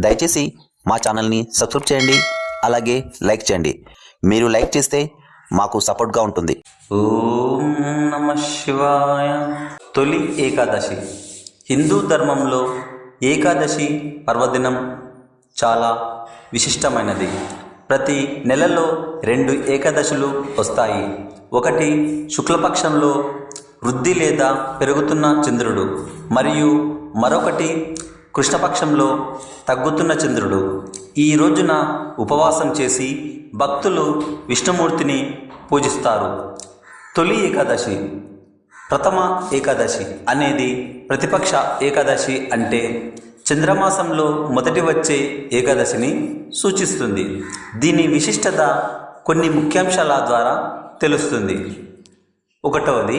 దయచేసి మా ఛానల్ని సబ్స్క్రైబ్ చేయండి, అలాగే లైక్ చేయండి. మీరు లైక్ చేస్తే మాకు సపోర్ట్గా ఉంటుంది. ఓం నమః శివాయ. తొలి ఏకాదశి. హిందూ ధర్మంలో ఏకాదశి పర్వదినం చాలా విశిష్టమైనది. ప్రతి నెలలో 2 ఏకాదశులు వస్తాయి. ఒకటి శుక్లపక్షంలో వృద్ధి లేదా పెరుగుతున్న చంద్రుడు, మరియు మరొకటి కృష్ణపక్షంలో తగ్గుతున్న చంద్రుడు. ఈ రోజున ఉపవాసం చేసి భక్తులు విష్ణుమూర్తిని పూజిస్తారు. తొలి ఏకాదశి, ప్రథమ ఏకాదశి అనేది ప్రతిపక్ష ఏకాదశి, అంటే చంద్రమాసంలో మొదటి వచ్చే ఏకాదశిని సూచిస్తుంది. దీని విశిష్టత కొన్ని ముఖ్యాంశాల ద్వారా తెలుస్తుంది. ఒకటవది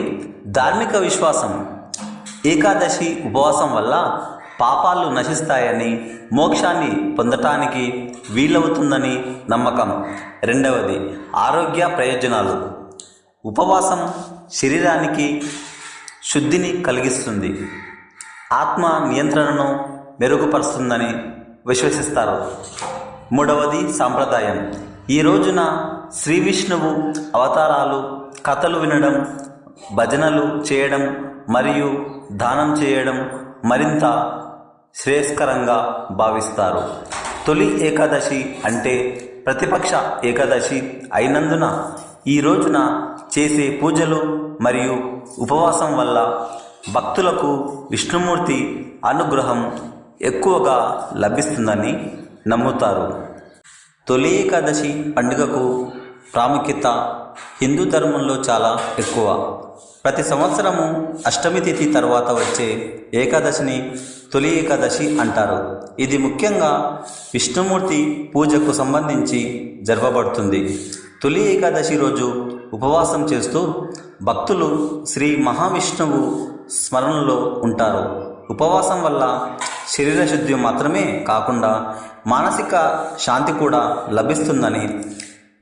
ధార్మిక విశ్వాసం. ఏకాదశి ఉపవాసం వల్ల పాపాలు నశిస్తాయని, మోక్షాన్ని పొందటానికి వీలవుతుందని నమ్మకం. రెండవది ఆరోగ్య ప్రయోజనాలు. ఉపవాసం శరీరానికి శుద్ధిని కలిగిస్తుంది, ఆత్మ నియంత్రణను మెరుగుపరుస్తుందని విశ్వసిస్తారు. మూడవది సాంప్రదాయం. ఈ రోజున శ్రీ విష్ణువు అవతారాలు కథలు వినడం, భజనలు చేయడం మరియు దానం చేయడం మరింత శ్రేయస్కరంగా భావిస్తారు. తొలి ఏకాదశి అంటే ప్రతిపక్ష ఏకాదశి అయినందున ఈ రోజున చేసే పూజలు మరియు ఉపవాసం వల్ల భక్తులకు విష్ణుమూర్తి అనుగ్రహం ఎక్కువగా లభిస్తుందని నమ్ముతారు. తొలి ఏకాదశి పండుగకు ప్రాముఖ్యత హిందూ ధర్మంలో చాలా ఎక్కువ. ప్రతి సంవత్సరము అష్టమి తిథి తర్వాత వచ్చే ఏకాదశిని తొలి ఏకాదశి అంటారు. ఇది ముఖ్యంగా విష్ణుమూర్తి పూజకు సంబంధించి జరపబడుతుంది. తొలి ఏకాదశి రోజు ఉపవాసం చేస్తూ భక్తులు శ్రీ మహావిష్ణువు స్మరణలో ఉంటారు. ఉపవాసం వల్ల శరీర శుద్ధి మాత్రమే కాకుండా మానసిక శాంతి కూడా లభిస్తుందని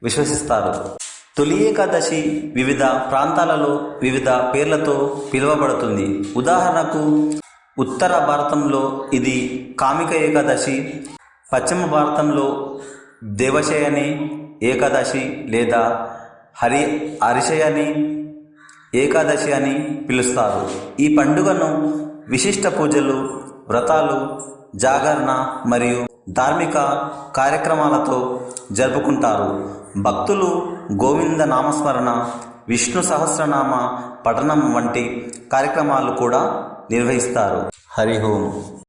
విశ్వసిస్తారు. తొలి ఏకాదశి వివిధ ప్రాంతాలలో వివిధ పేర్లతో పిలువబడుతుంది. ఉదాహరణకు ఉత్తర భారతంలో ఇది కామిక ఏకాదశి, పశ్చిమ భారతంలో దేవశయని ఏకాదశి లేదా హరిశయని ఏకాదశి అని పిలుస్తారు. ఈ పండుగను విశిష్ట పూజలు, వ్రతాలు, జాగరణ మరియు ధార్మిక కార్యక్రమాలతో జరుపుకుంటారు. భక్తులు గోవింద నామస్మరణ, విష్ణు సహస్రనామ పఠనం వంటి కార్యక్రమాలు కూడా నిర్వహిస్తారు. హరి ఓం.